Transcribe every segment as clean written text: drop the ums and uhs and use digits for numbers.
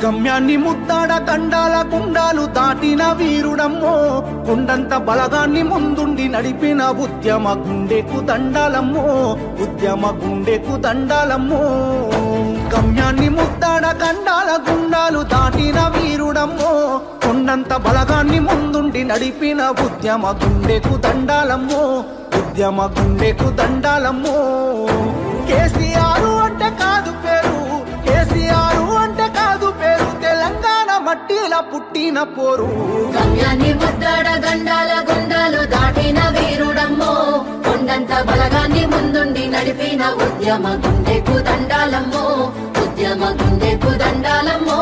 గమ్యాన్ని ముద్దాడ కండాల కుండాలు దాటిన వీరుడమ్మో కొండంత బలగాన్ని ముందుండి నడిపిన ఉద్యమ గుండెకు దండాలమ్మో ఉద్యమ గుండెకు దండాలమ్మో గమ్యాన్ని ముద్దాడ కండాల గుండాలు దాటిన వీరుడమ్మో కొండంత బలగాన్ని ముందుండి నడిపిన ఉద్యమ గుండెకు దండాలమ్మో ఉద్యమ గుండెకు దండాలమ్మో కేసీఆర్ అంటే కాదు పేరు కేసీఆర్ అంటే కాదు పేరు తెలంగాణ మట్టిల పుట్టిన పోరు గమ్యాన్ని ముద్దాడ గండాల గుండాలు దాటిన వీరుడమ్మో కొండంత బలగాన్ని ముందుండి నడిపిన ఉద్యమ గుండెకు దండాలమ్మో ఉద్యమ గుండెకు దండాలమ్మో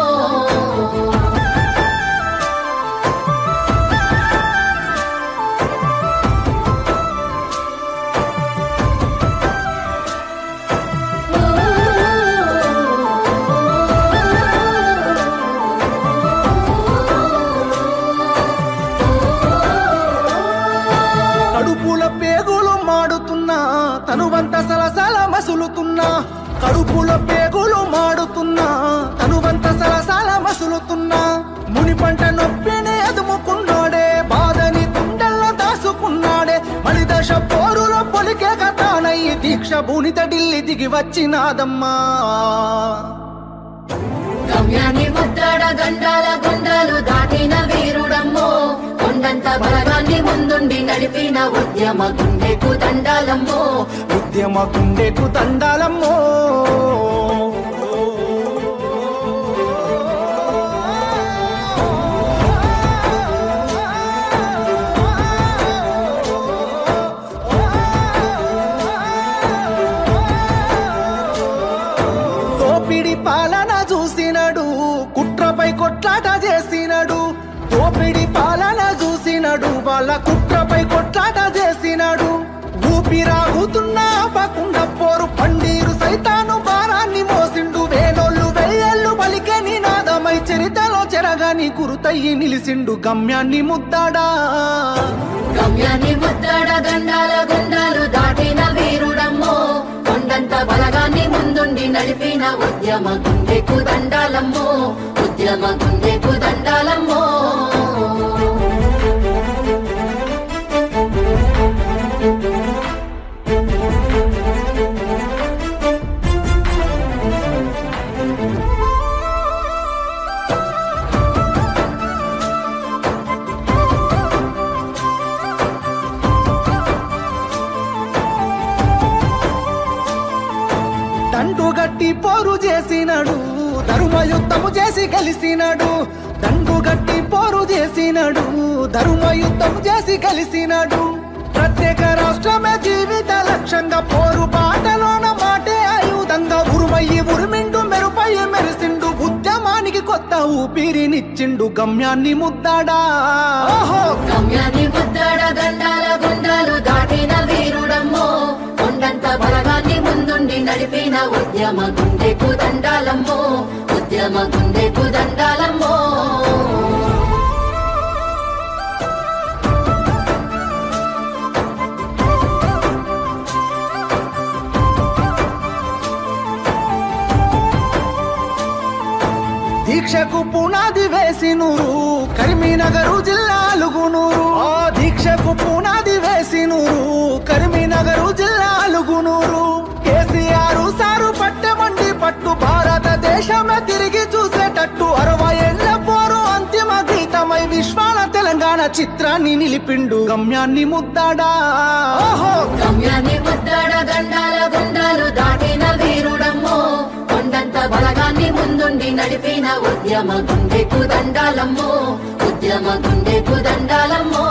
కడుపుల పేగులు మాడుతున్నా తనువంత సలసల మసులుతున్నా కడుపుల పేగులు మాడుతున్నా తనువంత సలసల మసులుతున్నా ముని పంట నొప్పిని అదుముకున్నాడే బాధని గుండెల్లో దాసుకున్నాడే మలిదశ పోరులో పొలికే కథానయ్యి దీక్ష భూనిత ఢిల్లీ దిగి వచ్చినాదమ్మా గమ్యాన్ని ముద్దాడ గండాల గుండాలు దాటిన వీరుడమ్మో కొండంత బలగాన్ని ముందుండి నడిపిన ఉద్యమ గుండెకు దండాలమ్మో ఉద్యమ గుండెకు దండాలమ్మో దోపిడి పాలన చూసినడు కుట్రపై కొట్లాట చేసినడు దోపిడి పాలన చూసినడు వాళ్ళ కుట్రపై కొట్లాట చేసినాడు ఊపిరాగుతున్నా ఆపకుండా పోరు పండీరు సైతాను భారాన్ని మోసిండు వేలోళ్ళు వెయ్యేళ్ళు పలికే నినాదమై చరితలో చెరగాని గురుతయ్యి నిలిసిండు గమ్యాన్ని ముద్దాడా గమ్యాన్ని ముద్దాడ గండాల గుండాలు దాటిన వీరుడమ్మో కొండంత బలగాన్ని ముందుండి నడిపిన ఉద్యమ గుండెకు దండాలమ్మో ఉద్యమ గుండెకు దండాలమ్మో దండుగట్టి పోరు చేసినాడు ధర్మయుద్ధము చేసి గెలిసినాడు దండుగట్టి పోరు చేసినాడు ధర్మయుద్ధము చేసి గెలిసినాడు ప్రత్యేక రాష్ట్రమే జీవిత లక్ష్యంగా పోరు బాటలోన మాటే ఆయుధంగా ఉరుమయ్యి ఉరిమిండు మెరుపయ్యి మెరిసిండు ఉద్యమానికి కొత్త ఊపిరినిచ్చిండు గమ్యాన్ని ముద్దాడా ఓహో గమ్యాన్ని ముద్దాడ గండాల గుండాలు దాటిన వీరుడమ్మో కొండంత బలగాన్ని ముందుండి నడిపిన ఉద్యమ గుండెకు దండాలమ్మో ఉద్యమ గుండెకు దండాలమ్మో దీక్షకు పునాది వేసినూరు కరీంనగర్ జిల్లా అలుగునూరు ఆ దీక్షకు పునాది వేసినూరు కరీంనగర్ జిల్లా అలుగునూరు కేసీఆర్ సారు పట్టెమండి పట్టు భారతదేశమే తిరిగి చూసేటట్టు 60 ఏళ్ల పోరు అంతిమ గీతమై విశ్వాల తెలంగాణ చిత్రాన్ని నిలిపిండు గమ్యాన్ని ముద్దాడా ఓహో గమ్యాన్ని ముద్దాడ గండాల గుండాలు దాటిన వీరుడమ్మో కొండంత బలగాన్ని ముందుండి నడిపిన ఉద్యమ గుండెకు దండాలమ్మో ఉద్యమ గుండెకు దండాలమ్మో